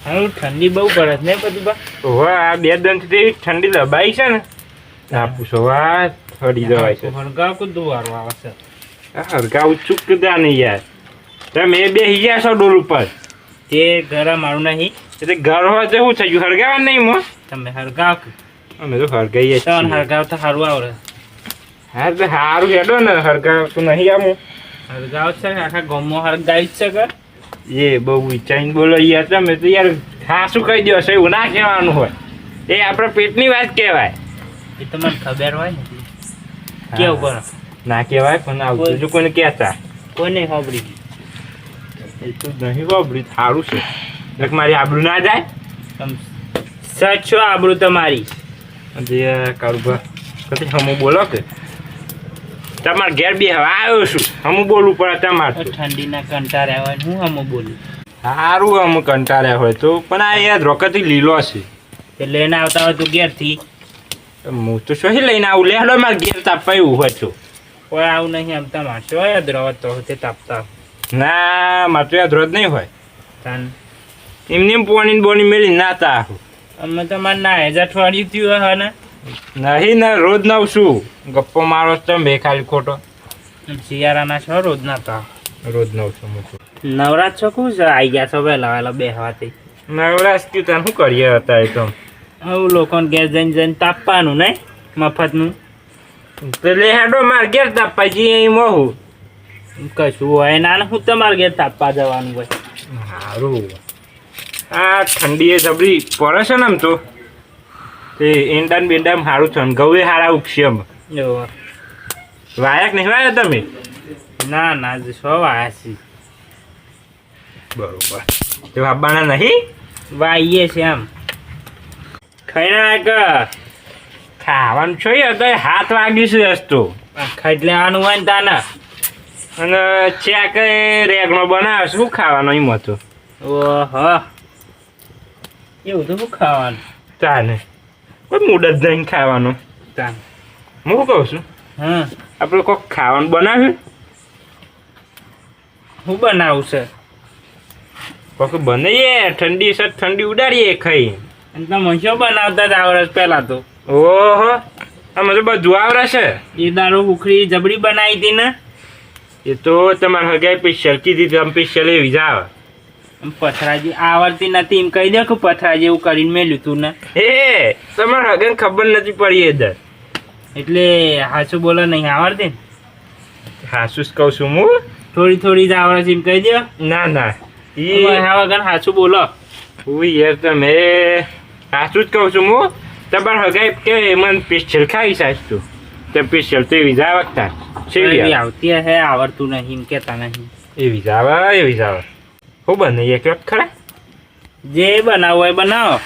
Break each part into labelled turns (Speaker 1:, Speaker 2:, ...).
Speaker 1: હારું ઠંડી બહુ પડે છે ને બધું
Speaker 2: આ 2 દંડથી ઠંડી દબાઈ છે ને પૂછો આ ફરી જવાય છે
Speaker 1: હળગાવ કુદું વાળું આવે છે
Speaker 2: હરગાવ ચૂકતા નહીં યાર તમે બે ગયા છો ડોલ ઉપર
Speaker 1: તે ઘરે મારું નહીં
Speaker 2: એટલે ઘર હોય તો શું થઈ ગયું હરગાવા નહીં મો
Speaker 1: તમે હળગાવ
Speaker 2: અમે તો હરગાઈએ
Speaker 1: ત્રણ હળગાવ તો સારું આવડે
Speaker 2: હા તો સારું હેડો ને હરગાવ તો નહીં આવું
Speaker 1: હળગાવ છે આખા ગામમાં હળગાવી જ છે કે
Speaker 2: એ બહુ વિચારીને બોલો યાર તમે તો યાર ખાસું કહી દો છો એવું ના કહેવાનું હોય એ આપણા પેટની વાત કહેવાય
Speaker 1: એ તમને ખબર હોય ને કેવું કરો
Speaker 2: ના કહેવાય પણ આવતું જો કોઈને કહેતા
Speaker 1: કોને ખબરી
Speaker 2: એ તો નહીં બાબરી સારું છે એક મારી આબરૂ ના જાય
Speaker 1: તમે સચ છો આબરૂ તમારી
Speaker 2: જે કારુભા કદી હમું બોલો કે તમારે ઘેર બી હવે આવ્યો છું હમું બોલવું પડે તમારે
Speaker 1: ઠંડીના કંટાળ્યા હોય હું હમું બોલું
Speaker 2: સારું અમુક કંટાળ્યા હોય તો પણ આ યાર રોકથી લીલો છે
Speaker 1: તે લઈને આવતા હોય તો ઘેરથી
Speaker 2: હું તો શું લઈને આવું લેડો મારે ઘેર તાપવા એવું હોય તો
Speaker 1: કોઈ આવું નહીં આમ તમારે શું હોય દ્રવત તો તે તાપતા
Speaker 2: ના મારે તો યાદ રોજ નહીં હોય
Speaker 1: તાન
Speaker 2: એમને પોણી બોની મેળી નાતા આવું
Speaker 1: અમે તમારે ના જ અઠવાડિયું થયું હોય ને
Speaker 2: નહીં ને રોજ નવ શું ગપ્પો મારો તમે ખાલી ખોટો
Speaker 1: શિયાળાના છો રોજ નાતા
Speaker 2: રોજ નવ છું
Speaker 1: નવરાત છો શું છે આવી ગયા છો વહેલા વહેલા બેહવાથી
Speaker 2: નવરાશ થયું ત્યાં શું કરીએ અત્યારે તો
Speaker 1: આવું લોકોને ઘેર જઈને તાપવાનું નહીં મફતનું
Speaker 2: એટલે હેડો મારે ઘેર તાપવા જઈએ અહીં મોહું
Speaker 1: કશું હોય ના હું તમારે ઘેર તાપવા જવાનું હોય
Speaker 2: સારું આ ઠંડી એ જબરી પડે છે ને આમ તો તે ઈંડાને બેંડામાં સારું છે ઘઉં સારા ઉગશે એમ
Speaker 1: એવું
Speaker 2: વાયક નહીં વાયા તમે
Speaker 1: ના ના છો વાયા છીએ
Speaker 2: બરોબર તે બાબાના નહીં
Speaker 1: વાઈએ છે આમ ખાઈ કે
Speaker 2: ખાવાનું છે અત્યારે 7 વાગ્યું છે રસ્તો
Speaker 1: ખાઈ લેવાનું હોય ને તાને
Speaker 2: અને ચા કઈ રેગણો બનાવે શું ખાવાનો એમાં તો
Speaker 1: ઓહો એવું તો શું ખાવાનું
Speaker 2: તાને કોઈ મૂડ જ નહીં ખાવાનું
Speaker 1: તાન
Speaker 2: હું કહું છું
Speaker 1: હા
Speaker 2: આપણે કોઈક ખાવાનું બનાવ્યું
Speaker 1: હું બનાવું છે
Speaker 2: કોઈક બનાવીએ ઠંડી સર ઠંડી ઉડાડીએ ખાઈ
Speaker 1: અને તમે શું બનાવતા જ આવડે પહેલાં તો
Speaker 2: ઓહો અમે તો બધું આવડે છે
Speaker 1: એ દારૂ ઉખડી જબરી બનાવી હતી ને
Speaker 2: એ તો તમારે હગાઈ સ્પેશિયલ કીધી તમે સ્પેશિયલ એવી જ આવે
Speaker 1: પથરાજી આવડતી નથી એમ કહી દે કે પથરા જેવું કરીને મેલ્યું તું ને
Speaker 2: એ તમારે હગાઈને ખબર નથી પડી દર
Speaker 1: એટલે હાચું બોલો નહીં આવડતી ને
Speaker 2: હાસું જ કહું છું હું
Speaker 1: થોડી થોડી જ આવડે છે એમ કહી દે
Speaker 2: ના ના
Speaker 1: વગર હાચું બોલો
Speaker 2: હું યાર તમે હાસું જ કહું છું હું તમારે હગાઈ કે મને સ્પેશિયલ ખાઈ સાસ તું તે સ્પેશિયલ તો એવી જ આવતા
Speaker 1: એવી આવતી હે આવડતું નહીં એમ કહેતા નહીં
Speaker 2: એવી જ આવે એવી જ આવે હું બને એક વખત ખરા
Speaker 1: જે બનાવો હોય બનાવો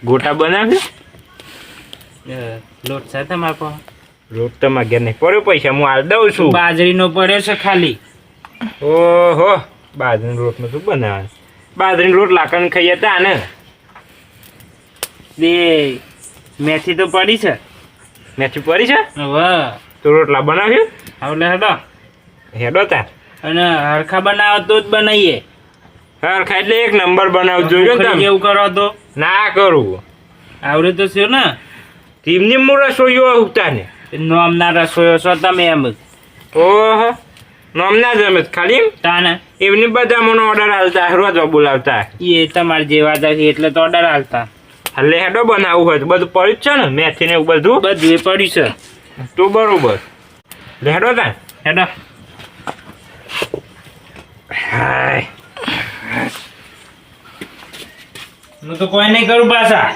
Speaker 2: ગોટા બનાવ્યો
Speaker 1: લોટ છે તમારે પાસે
Speaker 2: રોટ તમારે ઘેર નહીં પડ્યો પૈસા હું હાલ દઉં છું
Speaker 1: બાજરીનો પડ્યો છે ખાલી
Speaker 2: ઓહો બાજરીનો રોટનું શું બનાવે બાજરીનો રોટ લાકડ ખાઈએ તા ને
Speaker 1: બે મેથી તો પડી છે
Speaker 2: મેથી પડી છે
Speaker 1: વાહ
Speaker 2: તો રોટલા બનાવ્યું
Speaker 1: એટલે હેડો
Speaker 2: હેડો તા
Speaker 1: અને હરખા બનાવો તો જ બનાવીએ
Speaker 2: હરખા એટલે એક નંબર બનાવજો જો ને તમે
Speaker 1: એવું કરો તો
Speaker 2: ના કરું
Speaker 1: આવડે તો છે ને
Speaker 2: ટીમની હું રસોઈઓ ઉગતા ને
Speaker 1: નોમના રસોઈયો છો તમે એમ જ
Speaker 2: ઓહો નોમના જ એમ જ ખાલી
Speaker 1: તાને
Speaker 2: એમની બધા મને ઓર્ડર હાલતા રોજ બોલાવતા
Speaker 1: એ તમારે જેવા હતા એટલે તો ઓર્ડર હાલતા
Speaker 2: એટલે હેડો બનાવવું હોય તો બધું પડ્યું જ છે ને મેથી ને એવું બધું
Speaker 1: બધું એ પડ્યું છે
Speaker 2: તો બરોબર હેડો તા
Speaker 1: હેડો
Speaker 2: હાય
Speaker 1: હું તો કોઈ નહીં કરું પાછા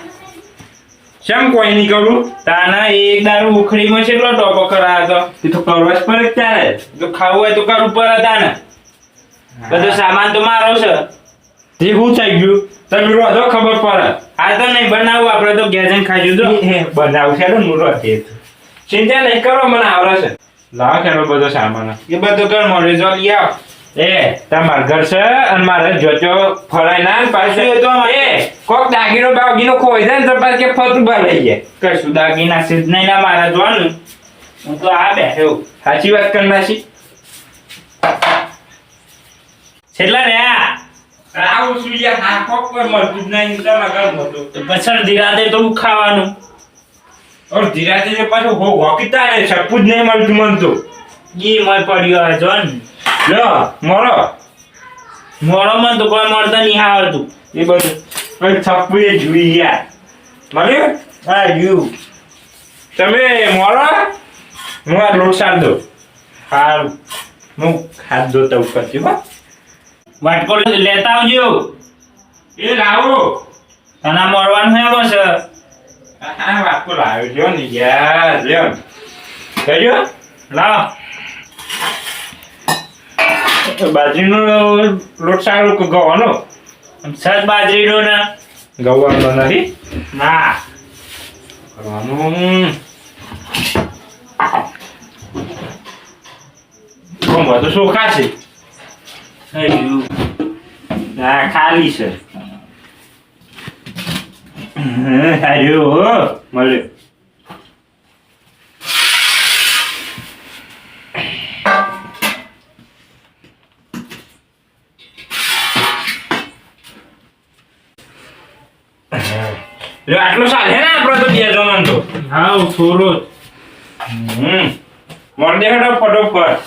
Speaker 2: શેમ કોઈ નહીં કરું
Speaker 1: તાના એક દારૂ ઉખડીમાં કેટલો ટોપો કરાયો
Speaker 2: એ તો કરવા જ પડે ત્યારે
Speaker 1: તો ખાવું હોય તો કરવું પડે તાને બધો સામાન તો મારો છે
Speaker 2: તે શું થઈ ગયું તમે રોધો ખબર પડે
Speaker 1: આ તો નહીં બનાવું આપણે તો ઘેર જઈને ખાઈ જો
Speaker 2: બનાવું છે હું રોધે ચિંતા નહીં કરો મને આવડે છે લાવ ખેડો બધો સામાન
Speaker 1: એ બધું કર મોડે જો લઈ આવ
Speaker 2: એ તમાર ઘર છે અને મારે જોજો ફરાય ના પાછું તો એ કોક દાગીનો બાગીનો ખોઈ જાય ને તો પાછું કે ફતું ભરાઈ જાય
Speaker 1: કશું દાગીના સીધ નહીં ના મારા જોવાનું હું તો આ બેઠો
Speaker 2: સાચી વાત કરી નાખી
Speaker 1: છેલ્લા રહ્યા
Speaker 2: આવું શું યાર હા કોક કોઈ મળતું જ નહીં તમારા ઘરમાં તો
Speaker 1: તો પછી ધીરાતે તો હું ખાવાનું
Speaker 2: ઓર ધીરાતે જે પાછું હો હોકીતા ને સપું જ નહીં મળતું મન તો
Speaker 1: ઈ મય પડ્યો હે જોન
Speaker 2: લો મોરો
Speaker 1: મોડો મન તો કોઈ મળતા નહીં આવડતું
Speaker 2: એ બધું પણ સપું એ જોઈ યાર મળ્યું
Speaker 1: હા યુ
Speaker 2: તમે મોરો હું આ લોટ સાર દો
Speaker 1: સારું
Speaker 2: હું હાથ ધોતા ઉપર છું હો
Speaker 1: વાટકો લેતા આવજો
Speaker 2: એ લાવો
Speaker 1: તને મળવાનું હે બસ
Speaker 2: હા વાટકો લાવ્યો જો ને યાર લ્યો કહેજો
Speaker 1: લાવ
Speaker 2: બાજરીનો લોટ સારો કે ગવાનો
Speaker 1: સજ બાજરીનો ને
Speaker 2: ગવાનો નથી
Speaker 1: ના
Speaker 2: ગવાનું કોમ તો ચોખા છે
Speaker 1: યુ
Speaker 2: આ ખાલી છે હાર્યો હો મળ્યો લ્યો આટલો સાલ હે ને આપણો તો બે જણાનો તો
Speaker 1: હા થોડો
Speaker 2: મોર દે હેડો ફટોફટ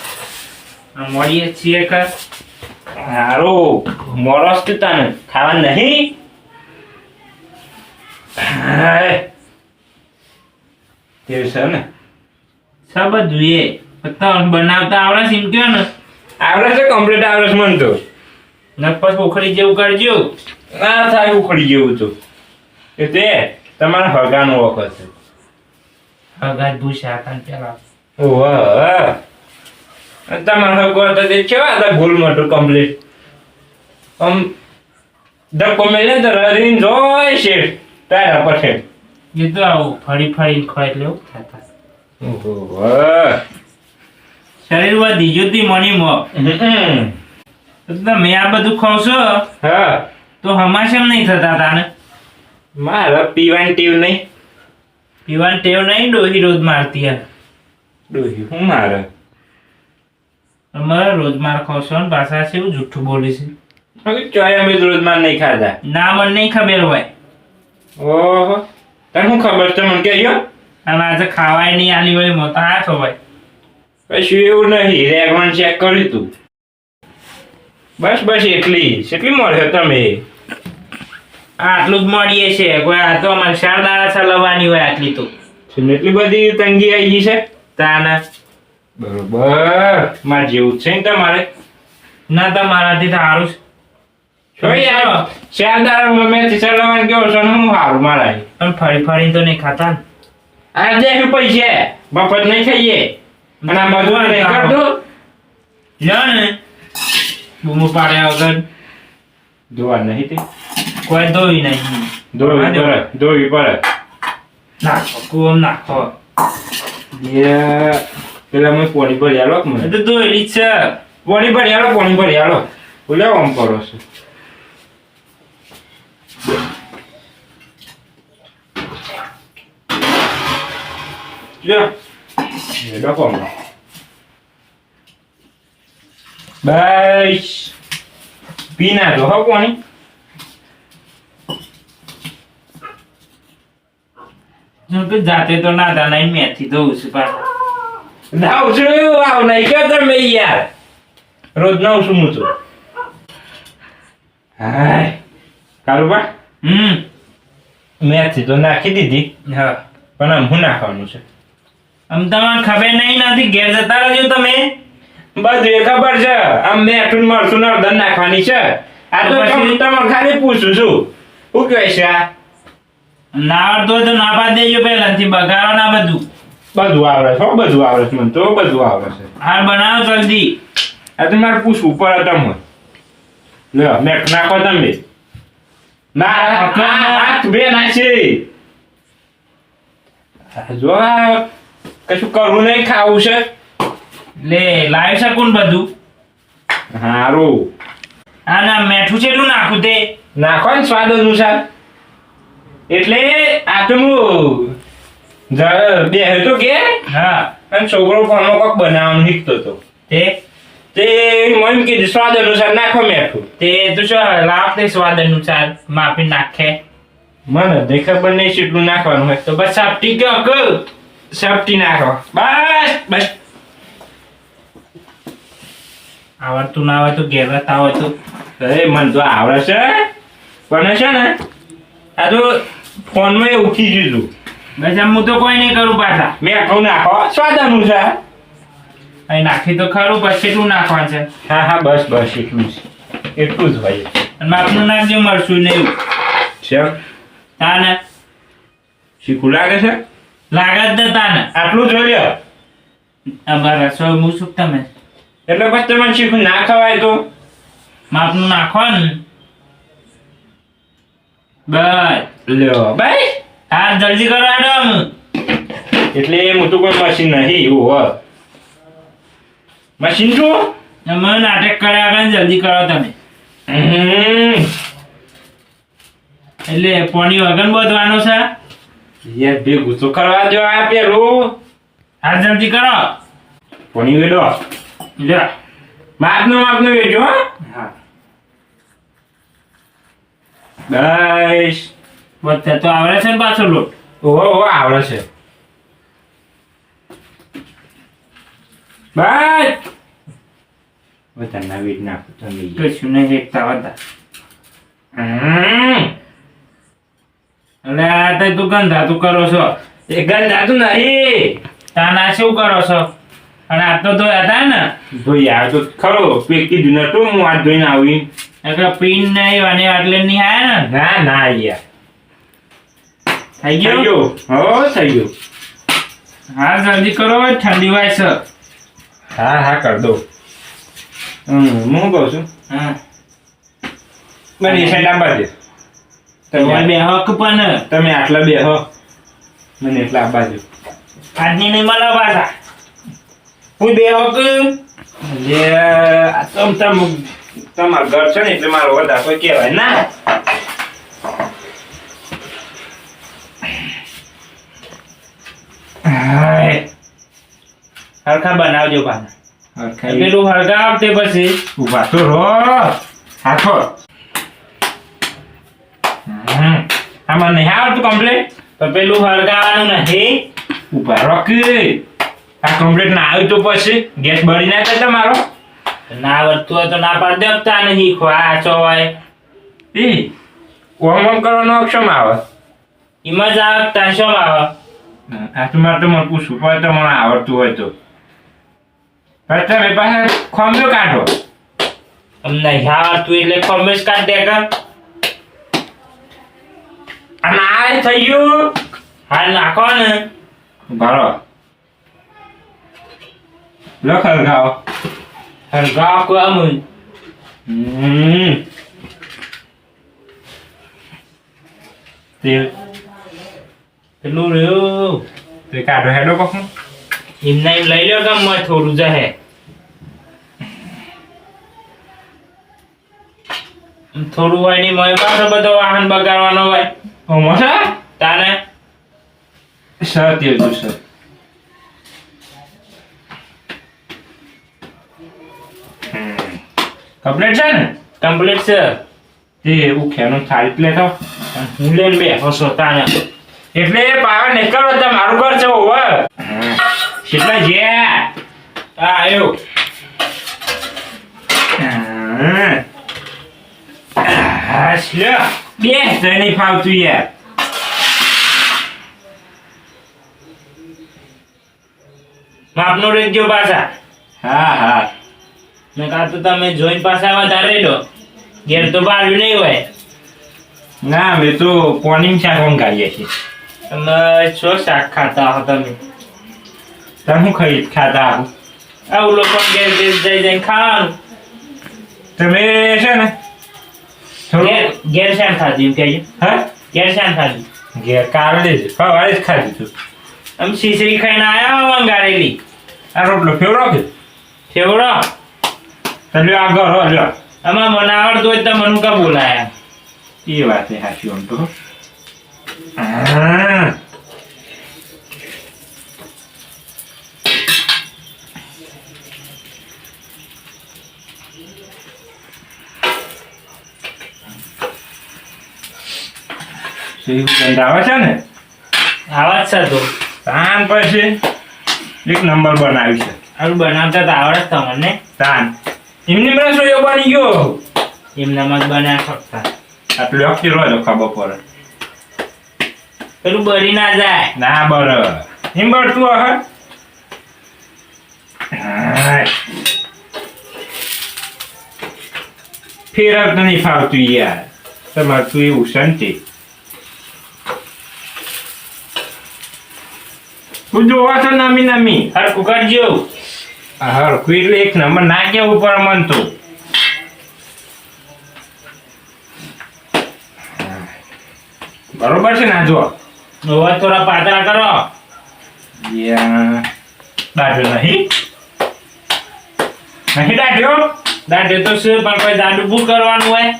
Speaker 1: મળીએ છીએ કે
Speaker 2: હારો મોરસ તો તને ખાવા નહીં તે છે ને
Speaker 1: સબ જોઈએ પત્તા બનાવતા આવડે છે એમ કયો ને
Speaker 2: આવડે છે કમ્પ્લીટ આવડે છે મને તો
Speaker 1: નપસ પોખરી જેવું કરજો
Speaker 2: ના થાય ઉખડી જેવું તો એ તે તમારા હગાનો વખત છે
Speaker 1: હગાત ભૂસા કાન પેલા
Speaker 2: ઓહ તમારા હગો તો તે કેવા હતા ભૂલ મોટું કમ્પ્લીટ ધક્કો મેલે તો રહીને જોઈ છે તારા પછી
Speaker 1: એ તો આવું ફરી ફરી ખોય એટલે એવું થતા શરીર વધી જતી મની મો તમે આ બધું ખાવ છો
Speaker 2: હા
Speaker 1: તો હમાશેમ નહીં થતા તાને
Speaker 2: મારા પીવાની ટેવ નહીં
Speaker 1: પીવાની ટેવ નહીં ડોહી રોજ મારતી યાર
Speaker 2: ડોહી હું મારે
Speaker 1: અમારે રોજ માર ખાવ છો ને પાછા છે એવું જુઠ્ઠું બોલી છે
Speaker 2: હવે ચોય અમે રોજ માર નહીં ખાધા
Speaker 1: ના મને નહીં ખબર હોય
Speaker 2: ઓહો તને શું ખબર છે મને કહેજો
Speaker 1: અને આજે ખાવાય નહીં આલી હોય મોતા હા છો ભાઈ
Speaker 2: કશું એવું નહીં રેગવાન ચેક કર્યું તું બસ બસ એટલી મળ્યો તમે
Speaker 1: આટલું જ મળીએ છે કોઈ આ તો અમારે શારદારા ચલાવવાની હોય આટલી તો
Speaker 2: એટલી બધી તંગી આવી ગઈ છે
Speaker 1: તાના
Speaker 2: બરોબર મારે જેવું જ છે ને તમારે
Speaker 1: ના તમારાથી સારું
Speaker 2: છો યાર શારદારા મેં ચલાવવાનું કેવો છે ને હું સારું મારા
Speaker 1: પણ ફરી ફરી તો નહીં ખાતા ને
Speaker 2: આ દે પૈસા મફત નહીં ખાઈએ અને આ બધું નહીં કરતો
Speaker 1: લ્યો ને બૂમો પાડ્યા વગર
Speaker 2: ધોવા નહીં તે
Speaker 1: કોઈ ધોઈ નહીં
Speaker 2: ધોવી પડે
Speaker 1: નાખો કુવમ નાખો
Speaker 2: પેલા મેં પોણી ભરી આલો મને
Speaker 1: એ તો ધોયેલી જ છે
Speaker 2: પોણી ભરી આલો બોલે આમ કરો છો લ્યો એ ડકો બસ પીના તો હો પાણી
Speaker 1: હું તો જાતે તો ના તા નહીં મેથી ધોઉં છું પાછા
Speaker 2: નાવ છું એવું આવ નહીં કે તમે યાર રોજ નાવ છું હું તો હાય કારુબા મેથી તો નાખી દીધી
Speaker 1: હા
Speaker 2: પણ આમ હું નાખવાનું છે
Speaker 1: આમ તમને ખબર નહીં નથી ઘેર જતા રહેજો તમે
Speaker 2: બધું એ ખબર છે આમ મેઠું મરચું નળદર નાખવાની છે આ તો
Speaker 1: પછી
Speaker 2: તમે ખાલી પૂછું છું શું કહે છે આ
Speaker 1: ના આવડતું હોય તો ના પાડી દેજો પહેલાથી બગાડો ના બધું
Speaker 2: બધું આવડે છે હો, બધું આવડે છે મને તો બધું આવડે છે
Speaker 1: હાર બનાવો જલ્દી
Speaker 2: આ તો મારે પૂછવું પડે તમને લ્યો મેઠ નાખો તમે ના હાથ બે નાખી જો આ કશું કરવું નહીં ખાવું છે
Speaker 1: લે લાવી શકું ને બધું
Speaker 2: હારું
Speaker 1: હા ના મેઠું છે એટલું નાખું તે
Speaker 2: નાખો ને સ્વાદ અનુસાર એટલે આ તો હું બે તો કે
Speaker 1: હા
Speaker 2: અને છોકરો ફોનમાં કોક બનાવવાનું શીખતો હતો
Speaker 1: તે
Speaker 2: તે મને કીધું સ્વાદ અનુસાર નાખો મીઠું.
Speaker 1: તે તું શું લાવ તે સ્વાદ અનુસાર માપી નાખે.
Speaker 2: મને તો ખબર નહીં કેટલું નાખવાનું હોય.
Speaker 1: તો બસ સાપટી ગયો કે
Speaker 2: સપટી નાખો. બસ બસ.
Speaker 1: આવડતું ના હોય તો ઘેર રહેતા હોય તો
Speaker 2: મને તો આવડે છે પણ છે ને આ તો ફોનમાં એ ઉઠી ગયું.
Speaker 1: બસ આમ હું તો કોઈ નહીં કરું પાછા.
Speaker 2: મેં કહું નાખો સ્વાદ અનુસાર.
Speaker 1: અહીં નાખી તો ખરું પછી કેટલું નાખવાનું છે.
Speaker 2: હા હા બસ બસ એટલું જ એટલું જ હોય.
Speaker 1: અને માપનું નાખજો મળશું નહીં
Speaker 2: છે
Speaker 1: તાને
Speaker 2: શીખું લાગે છે.
Speaker 1: લાગે જ ને તાને
Speaker 2: આટલું જોઈ લ્યો.
Speaker 1: અમારા રસોઈ હું શું તમે
Speaker 2: એટલે પછી તમને શીખું ના ખવાય તો
Speaker 1: માપનું નાખો ને બસ.
Speaker 2: લ્યો ભાઈ.
Speaker 1: હા જલ્દી કરો આડો.
Speaker 2: એટલે હું તો કોઈ મશીન નહીં એવું હોય. મશીન શું
Speaker 1: અમે નાટક કર્યા આગળ જલ્દી કરો તમે. એટલે પોણી વગર બધવાનું છે.
Speaker 2: યાર ભેગું તો કરવા જો આ પેલું.
Speaker 1: હા જલ્દી કરો.
Speaker 2: પોણી વેડો
Speaker 1: લ્યો.
Speaker 2: માપનું વેડજો. હા બસ.
Speaker 1: બધા તો આવડે છે ને પાછો લોટ.
Speaker 2: ઓહો આવડે છે. બસ બધા નવી નાખું તમે.
Speaker 1: કશું નહીં એકતા બધા. એટલે આ તો તું ગંધાતું કરો છો.
Speaker 2: એ ગંધાતું નહીં.
Speaker 1: તાના શું કરો છો. અને આ તો ધોયા હતા ને.
Speaker 2: ધોઈ આવે તો ખરો. પેક કીધું નતું હું હાથ ધોઈને આવી.
Speaker 1: એટલે પીન નહીં અને આટલે નહીં આયા ને.
Speaker 2: ના ના યાર
Speaker 1: થઈ
Speaker 2: થઈ
Speaker 1: ગયું.
Speaker 2: ગયું. હો થઈ ગયું.
Speaker 1: હા જલ્દી કરો ઠંડી વાય છે.
Speaker 2: હા હા કર દો. હું કહું છું
Speaker 1: હા
Speaker 2: મને એ સાઈડ આપવા દે.
Speaker 1: તમારે બે હક પણ
Speaker 2: તમે આટલા બે હો મને એટલા આપવા દો.
Speaker 1: આજની નહીં મળે પાછા. હું બે હક
Speaker 2: એટલે તમારું ઘર છે ને એટલે મારો વધારે કોઈ કહેવાય ના.
Speaker 1: હરખા બનાવજો પાછા.
Speaker 2: હરખાઈ
Speaker 1: પેલું હરખા આપતે પછી
Speaker 2: ઉભા તો રહો. હાથો આમાં નહીં આવડતું કમ્પ્લેટ.
Speaker 1: તો પેલું હરગાવાનું નહીં.
Speaker 2: ઉભા રહો કે આ કમ્પ્લેટ ના આવ્યું તો પછી ગેસ બળી ના થાય તમારો.
Speaker 1: ના આવડતું હોય તો ના પાડ દેતા નહીં ખવા ચોવાય.
Speaker 2: એ ઓમ કરવાનો અક્ષમ આવે.
Speaker 1: એમાં જ આવતા શું આવે.
Speaker 2: આ તો મારે તો મને પૂછવું પડે તો મને આવડતું હોય તો. પણ તમે પાસે ખોમ્યો કાઢો.
Speaker 1: અમને આવડતું એટલે કોમેસ કાઢ દે કે.
Speaker 2: અને આ થઈ ગયું.
Speaker 1: હાલ નાખો ને.
Speaker 2: ઉભા રહો. લખલ ખાઓ.
Speaker 1: હરગા કોમ
Speaker 2: તેલ
Speaker 1: પેલું રહ્યું
Speaker 2: તે કાઢો હેડો કખું.
Speaker 1: એમને એમ લઈ લો કે મોય થોડું જહે. થોડું હોય ની મોય પાછો બધો વાહન બગાડવાનો હોય.
Speaker 2: ઓમો છે
Speaker 1: તાને
Speaker 2: સર તેલ તો સર. કમ્પ્લેટ છે ને.
Speaker 1: કમ્પ્લીટ છે.
Speaker 2: તે ઉખ્યાનું થાળી પ્લેટ હો.
Speaker 1: હું લઈને બેઠો છો તાને.
Speaker 2: એટલે પાવર નીકળો તો મારું ઘર છે ઓવર. કેટલા જે
Speaker 1: હા આવ્યો.
Speaker 2: હાશ લ્યો. બે નહીં ફાવતું યાર.
Speaker 1: માપનો રેજો પાછા.
Speaker 2: હા હા
Speaker 1: મેં કાં તો તમે જોઈને પાછા વધારે લો. ઘેર તો બાળ્યું નહીં હોય.
Speaker 2: ના મેં તો પોની શાક મંગાવીએ છીએ.
Speaker 1: તમે શું શાક ખાતા હો તમે.
Speaker 2: તમે શું ખાતા આવું.
Speaker 1: આવું લોકો ઘેર ઘેર જઈ જઈને ખાવાનું.
Speaker 2: તમે છે ને
Speaker 1: ઘેર ઘેર શાક ખાધી એમ કહેજો.
Speaker 2: હા
Speaker 1: ઘેર શાક ખાધી.
Speaker 2: ઘેર કાઢી જ સવારે જ ખાધી તું.
Speaker 1: આમ શીશરી ખાઈને આયા વંગારેલી.
Speaker 2: આ રોટલો ફેવરો કે
Speaker 1: ફેવડો
Speaker 2: તો લ્યો આ ઘર હો લ્યો.
Speaker 1: આમાં મને આવડતું હોય તો મને કા બોલાયા.
Speaker 2: એ વાત છે સાચી આમ તો. હા રસોઈ ગંધ આવે છે ને
Speaker 1: આવાજ છે તો
Speaker 2: તાન પછી એક નંબર બનાવી છે
Speaker 1: આવું બનાવતા તો આવડે જ તમને
Speaker 2: તાન એમની મને રસોઈઓ બની ગયો
Speaker 1: એમનામાં જ બનાવ્યા ફક્ત
Speaker 2: આટલું અક્ષર હોય તો ખબર પડે
Speaker 1: પેલું બળી ના જાય
Speaker 2: ના બરાબર એમ બળતું હે ફેરવ તો નહીં ફાવતું યાર તમારે તું એવું શાંતિ તું જોવા છો નામી નામી
Speaker 1: હરખું કરજો
Speaker 2: હરખું એટલે એક નંબર ના કેવું ઉપર મન તો બરોબર છે ના જો
Speaker 1: હવે થોડા પાતળા કરો
Speaker 2: દાઢ્યો નહીં દાઢ્યો
Speaker 1: દાંડે તો શું પણ કોઈ દાંડું ભૂ કરવાનું હોય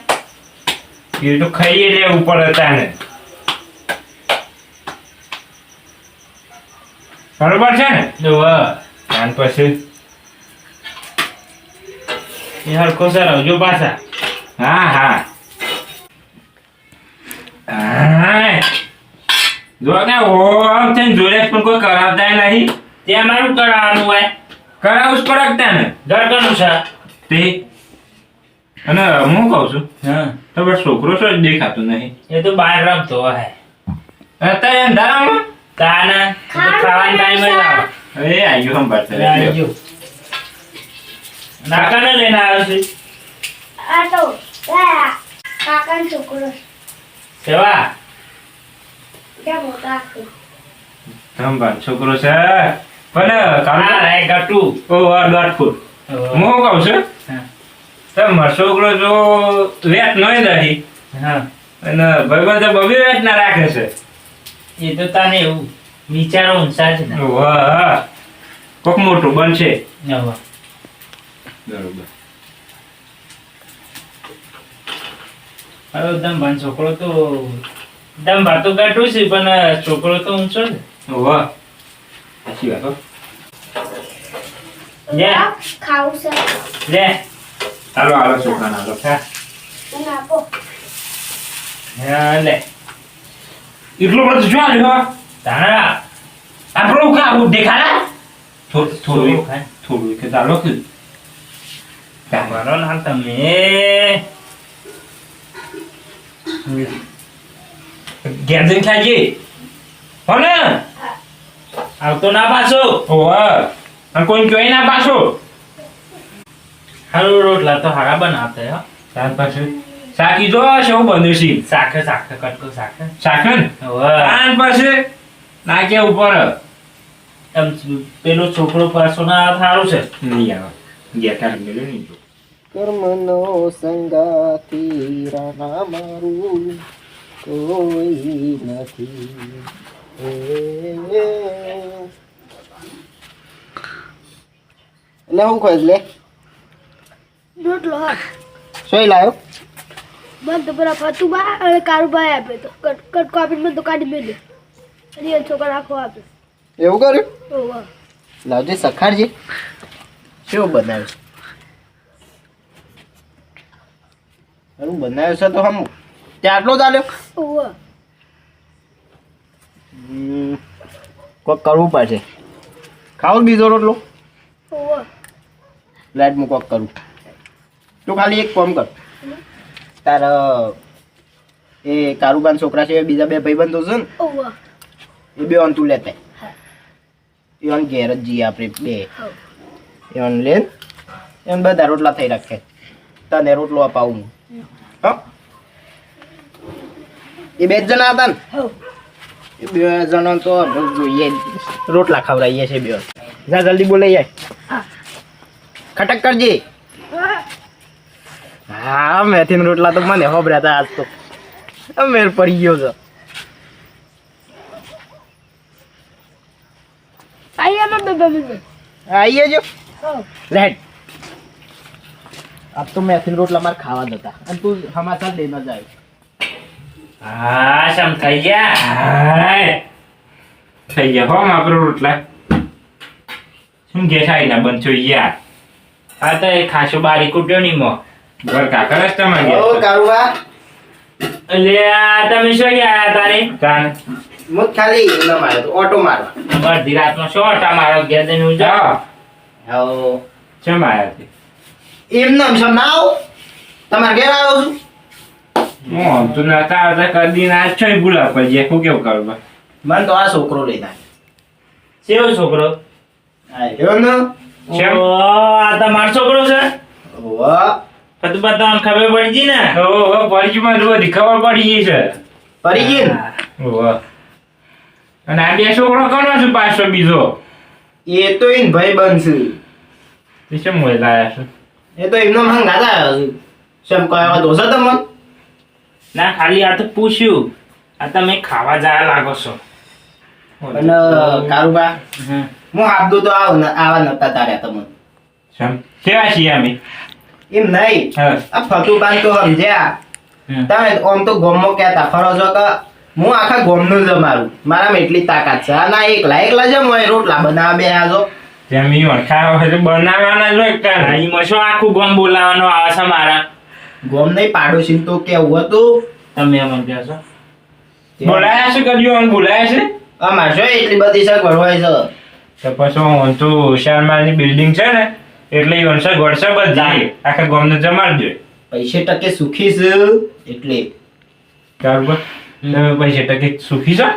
Speaker 2: એ તો ખાઈએ લેવું પડે તાને બરોબર છે ને
Speaker 1: જો
Speaker 2: ત્યાર પછી
Speaker 1: એ હરખો સરાવજો પાછા
Speaker 2: હા હા જો ને ઓમ થઈને જોડે પણ કોઈ કરાવતા નહીં
Speaker 1: ત્યાં મારું કરાવવાનું હોય
Speaker 2: કરાવું જ પડે ને
Speaker 1: ધડકનું છે
Speaker 2: તે અને હું કહું છું
Speaker 1: હા
Speaker 2: તમારો છોકરો શું જ દેખાતો નહીં
Speaker 1: એ તો બહાર રમતો હોય
Speaker 2: અત્યારે અંધારામાં
Speaker 1: તાના ખાવાનો ટાઈમ જ આવે
Speaker 2: એ આવ્યો સંભાળતા
Speaker 1: આવજો નાકાને લઈને આવ્યો છે
Speaker 3: આ તો કાકાનો છોકરો
Speaker 1: સેવા
Speaker 3: ત્યાં મોટા આખું
Speaker 2: સંભાળ છોકરો છે પણ
Speaker 1: આ
Speaker 2: કામ
Speaker 1: રે ગટુ
Speaker 2: ઓ 8 ફૂટ હું કહું છું
Speaker 1: હા
Speaker 2: તમારો છોકરો જો વેત નહીં રહી
Speaker 1: હા
Speaker 2: અને ભાઈબંધ તો બબી વેત ના રાખે છે
Speaker 1: એ તો તાને એવું વિચારો ઊંચા છે ને
Speaker 2: વાહ કોક મોટું બનશે
Speaker 1: હવે
Speaker 2: બરોબર
Speaker 1: હવે દમ છોકરો તો દમ ભાતો કાઢું છે પણ છોકરો તો ઊંચો ને
Speaker 2: વાહ સાચી વાત હો
Speaker 1: લે
Speaker 3: ખાવું છે
Speaker 1: લે
Speaker 2: હાલો હાલો છોકરાને હાલો
Speaker 1: હા
Speaker 3: મને આપો
Speaker 1: હા લે
Speaker 2: એટલું બધું શું આવ્યું
Speaker 1: તાણા
Speaker 2: આપણું ખાવું દેખાડા થોડું
Speaker 1: ખાય
Speaker 2: થોડું કે ચાલો કે
Speaker 1: મારો ના તમે
Speaker 2: ઘેર જઈને ખાઈએ હો ને
Speaker 1: આવતો ના પાછો
Speaker 2: ઓવા અને કોઈ કહેવાય ના પાછો
Speaker 1: હારું રોટલા તો હારા બનાવતા હો
Speaker 2: ત્યાર પછી શાકી જો શું બન્યું છે
Speaker 1: સાખે સાખે કટકો સાખે
Speaker 2: શાકન ત્યાર પછી નાકે ઉપર
Speaker 1: એમ પેલો છોકરો પાછો ના સારું છે
Speaker 2: નહીં આવે ગયા કાઢી મેળ્યો નહીં જો
Speaker 4: કર્મનો સંગાથી રાણા મારું કોઈ નથી એટલે હું ખોજ લે
Speaker 3: રોટલો હા
Speaker 4: સોય લાયો
Speaker 3: મને તો પેલા ફતુબા અને કારુભાઈ આપે તો કટકો આપીને મને તો કાઢી મેલ્યો અને એ છોકરા આખો આપે
Speaker 4: એવું કર્યું
Speaker 3: ઓવા
Speaker 4: લાવજે સખાડજે કેવું બનાવ્યું સારું બનાવ્યું છે તો હમ ત્યાં આટલો જ આલ્યો
Speaker 3: ઓવા
Speaker 4: કોક કરવું પડશે ખાવ બીજો રોટલો
Speaker 3: ઓવા
Speaker 4: લાઈટ હું કોક કરું તું ખાલી એક કામ કર તાર એ કારુબાન છોકરા છે બીજા બે ભાઈબંધો છે ને
Speaker 3: ઓવા
Speaker 4: એ બે તું લેતા એવન ઘેર જ જઈએ આપણે બે એવન લે એમ બધા રોટલા થઈ રાખે તને રોટલો અપાવું હા એ બે જ જણા હતા ને
Speaker 3: હો
Speaker 4: એ બે જણા તો જોઈએ રોટલા ખવડાવીએ છે બે જા જલ્દી બોલાઈ જાય ખટક કરજે હા મેથીન રોટલા તો મને હોભર્યા હતા આજ તો મેર પડી ગયો છે
Speaker 3: આયા બે બે
Speaker 4: આઈએ જો
Speaker 3: હો
Speaker 4: લેટ આજ તો મેથીન રોટલા મારે ખાવા જ હતા અને તું હમાસા દે ન જાય
Speaker 1: હા સમ થઈ ગયા
Speaker 2: હાય થઈ ગયા હો આપણો રોટલા શું ઘેર આવીને બનશો યાર
Speaker 1: હા તો એ ખાસો બારી કૂટ્યો ની મો
Speaker 2: ઘર કાકા રસ્તામાં ગયા
Speaker 4: કારુબા
Speaker 1: એટલે આ તમે શું ગયા તારે
Speaker 2: તાન
Speaker 4: હું ખાલી ન માર્યો તો ઓટો મારવા
Speaker 1: અડધી રાતમાં શું ઓટા મારો ઘેર જઈને હું જાઉં
Speaker 4: હવે
Speaker 2: ચમ આયા તે
Speaker 4: એમને સમ ના આવું તમારે ઘેર આવ્યો છું
Speaker 2: હું તો નતા આવતા કદી ના છો ભૂલા પછી શું કેવું કરવા
Speaker 4: મને તો આ છોકરો લેતા
Speaker 1: કેવો છોકરો
Speaker 4: આવ્યો ને
Speaker 2: કેમ?
Speaker 1: ઓ, આ તમારો છોકરો છે
Speaker 4: વાહ
Speaker 1: પછી તમને ખબર પડી ગઈ ને
Speaker 2: ઓ પરિચયમાં બધી ખબર પડી ગઈ છે
Speaker 4: પડી ગઈ ને
Speaker 2: ઓહો. અને આ બે છોકરો કોનો છે પાછો બીજો
Speaker 4: એ તો એને ભાઈ બનશે
Speaker 2: તે કેમ મોય લાયા છે
Speaker 4: એ તો એમનો મંગાતા આવ્યો છે શેમ કહેવા દોષ તમને
Speaker 1: ના ખાલી આ તો પૂછ્યું આ તમે ખાવા જાય લાગો છો
Speaker 4: અને કારુબા
Speaker 1: હમ.
Speaker 4: હું આપદો તો આવા નતા તાર્યા તમને
Speaker 2: કેમ કેવા છીએ અમે
Speaker 4: એમ નહીં
Speaker 2: હા
Speaker 4: આ ફતુબાન તો સમજ્યા
Speaker 1: હમ.
Speaker 4: તમે આમ તો ગોમમાં કહેતા ફરો છો કે હું આખા ગોમનું જમારું મારામાં એટલી તાકાત છે આ ના એકલા જમો રોટલા બનાવવા બે આજો
Speaker 2: તેમ ઈ ખાવા હોય તો બનાવવાના જ હોય
Speaker 1: હા,
Speaker 2: કાંઈ.
Speaker 1: ઈમાં શું આખું ગોમ બોલાવાનો આવે છે મારા
Speaker 4: ગોમ નહીં પાડોશી તો કેવું હતું
Speaker 1: તમે એમ કહો છો
Speaker 2: બોલાયા છે કર્યું અને બોલાયા છે
Speaker 4: અમારે શું એટલી બધી સગવડ હોય છે
Speaker 2: તો પછી હું તો શારમાલની બિલ્ડિંગ છે ને એટલે ઈ વંશા ગોળસા બધી આખા ગામને જમાડજો
Speaker 4: પૈસે ટકે સુખી છે એટલે
Speaker 2: બરાબર તમે પૈસા ટકે સુખી છો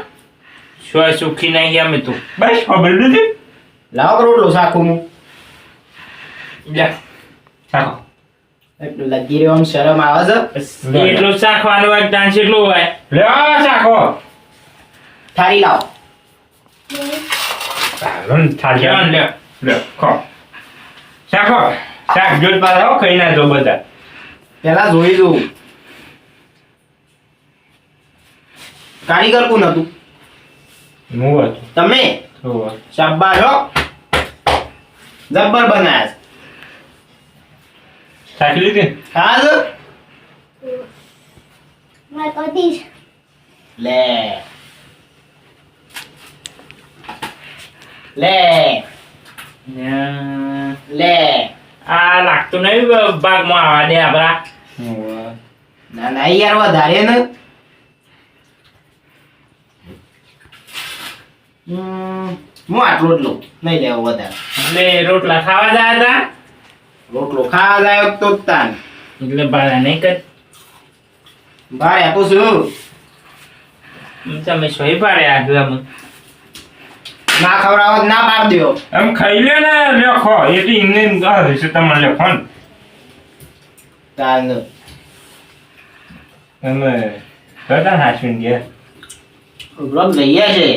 Speaker 1: શું સુખી નહીં અમે તું
Speaker 2: બસ ખબર નથી
Speaker 4: લાવો રોટલો શાકું હું
Speaker 1: લે
Speaker 2: ચાલો
Speaker 4: એટલું લગી રહ્યો આમ શરમ આવે છે
Speaker 1: એટલું ચાખવાનું હોય ડાન્સ એટલું હોય
Speaker 2: લ્યો ચાખો
Speaker 4: થાળી લાવો
Speaker 2: ચાલો ને થાળી
Speaker 1: કેવાનું લ્યો
Speaker 2: લ્યો ખો ચાખો શાક જોત પાછા હો ખાઈ ના જો બધા
Speaker 4: પેલા જોઈ દઉં કારીગર કોણ હતું
Speaker 2: હું હતું
Speaker 4: તમે
Speaker 2: હોવે.
Speaker 4: શાબાશ હો જબ્બર બનાયા છે
Speaker 2: ચાખી લીધી
Speaker 4: હા જ
Speaker 3: મારે કદી
Speaker 4: લે લે લે
Speaker 1: આ લાગતું નહીં ભાગમાં આવવા દે આપડા
Speaker 2: હોવે.
Speaker 4: ના ના યાર વધારે ને હું આટલો જ લઉં નહીં લેવો વધારે
Speaker 1: એટલે રોટલા ખાવા જાય હતા
Speaker 4: રોટલો ખાવા જાય તો જ તાન
Speaker 1: એટલે ભાડા નહીં કર
Speaker 4: બાર આપું છું
Speaker 1: તમે સોય પાડે આગળ
Speaker 4: ના ખવડાવો તો ના પાડ દ્યો
Speaker 2: આમ ખાઈ લે ને લ્યો ખો એટલે એમને છે તમારે લ્યો ખો ને.
Speaker 4: તાન
Speaker 2: તમે બધા હાચવીને ગયા
Speaker 4: રોગ લઈએ છે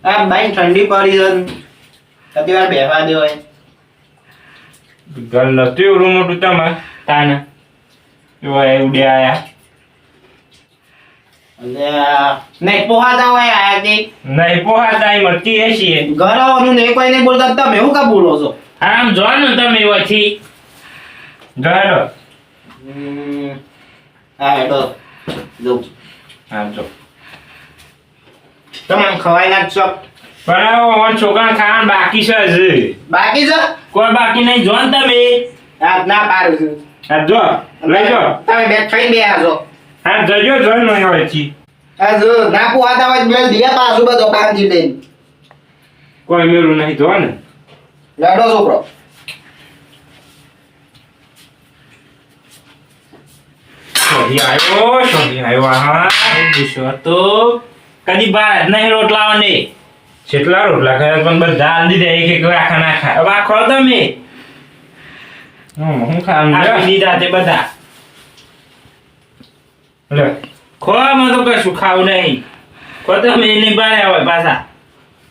Speaker 4: આ બાઈ ઠંડી પડી છે કતી વાર બેસવા દે હોય
Speaker 2: ઘર નતું એવું મોટું તમારે
Speaker 1: તાને
Speaker 2: એવા ઉડ્યા આયા
Speaker 4: અને નહીં પોહાતા હોય આયા તે
Speaker 2: નહીં પોહાતા અહીં મળતી એ છીએ
Speaker 4: ઘર આવવાનું નહીં કોઈ નહીં બોલતા તમે શું કા બોલો છો
Speaker 1: આમ જો ને તમે વચ્ચે
Speaker 2: જડો
Speaker 4: હા હેડો જવું
Speaker 2: હા જો
Speaker 4: તમે ખવાઈ નાખશો
Speaker 2: પણ હવે છોકરા ખાવાનું બાકી છે હજી
Speaker 4: બાકી છે
Speaker 1: કોઈ બાકી નહીં જો ને તમે
Speaker 4: આ ના પાડું છું
Speaker 2: આ જો લઈ જો
Speaker 4: તમે બે ખાઈ બે આજો
Speaker 2: હા જજો જોઈ નહીં હોય છી
Speaker 4: આ જો ના પોહાતા હોય બે દિયા પાછું બધો બાંધી લઈને
Speaker 2: કોઈ મેળું નહીં જો ને
Speaker 4: લડો છોકરો
Speaker 2: શોધી આવ્યો હા
Speaker 1: પૂછો તો કદી બાર નહીં રોટલા ને
Speaker 2: કેટલા રોટલા ખાયા પણ બધા આંદી દે એક એક આખા ના ખાય
Speaker 1: હવે આ ખો તમે
Speaker 2: હું ખાવાનું
Speaker 1: આપી
Speaker 2: લ્યો.
Speaker 1: દીધા તે બધા
Speaker 2: લ્યો.
Speaker 1: ખો માં તો કશું ખાવું નહીં ખો તમે એને બાર આવે પાછા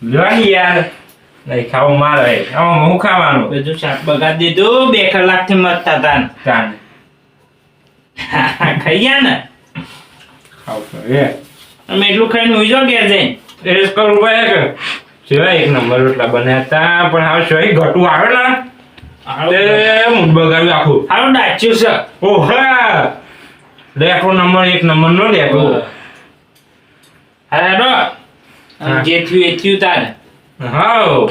Speaker 2: લ્યો ને યાર નહીં ખાવું મારે આમાં હું ખાવાનું
Speaker 1: બધું શાક બગાડ દીધું 2 કલાકથી મતતા તાન
Speaker 2: તાન
Speaker 1: ખાઈ ગયા ને
Speaker 2: ખાવું તો એ
Speaker 1: અમે એટલું ખાઈને ઉઈ જાઓ ઘેર જઈને
Speaker 2: એ જ કરવું પડે કે જેવા એક નંબર રોટલા બન્યા હતા પણ હવે શું ઘટું આવે ને તે મૂડ બગાડ્યું આખું
Speaker 1: હારું ડાચ્યું છે
Speaker 2: ઓહા લેખો નંબર એક નંબર નો લેખો
Speaker 1: હારો
Speaker 2: હા.
Speaker 1: જે થયું એ થયું તારે
Speaker 2: હાઉ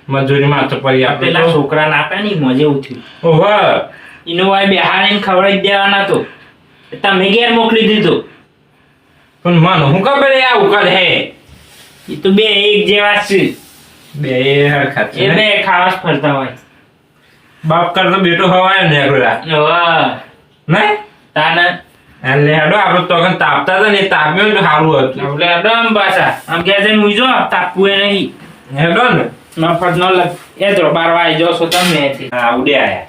Speaker 2: મજૂરીમાં તો પડી
Speaker 1: પેલા
Speaker 2: આપણે
Speaker 1: છોકરાને આપ્યા નહીં મજે એવું થયું
Speaker 2: ઓહા
Speaker 1: એનો વાય બેહાડીને ખવડાવી જ દેવાના તો તમે ઘેર મોકલી દીધું.
Speaker 2: પણ મને શું ખબર એ આવું કરે હે
Speaker 1: એ તો બે એક જેવા જ છે.
Speaker 2: બે હરખા છે
Speaker 1: એ
Speaker 2: ને?
Speaker 1: બે ખાવા જ ફરતા હોય.
Speaker 2: બાપ કરતો બેટો હવાયો ને આગળ
Speaker 1: વાહ,
Speaker 2: નહીં
Speaker 1: તાને
Speaker 2: એટલે હેડો આપણે તો અગર તાપતા હતા ને એ તાપ્યો ને તો સારું હતું
Speaker 1: આપણે અડમ પાછા આમ ઘેર જઈને ઊંઘજો, તાપવું એ નહીં.
Speaker 2: હેડો ને
Speaker 1: મફત ન લગ એ તો 12 વાગે જો છો તમે અહીંથી.
Speaker 2: હા ઉડે આયા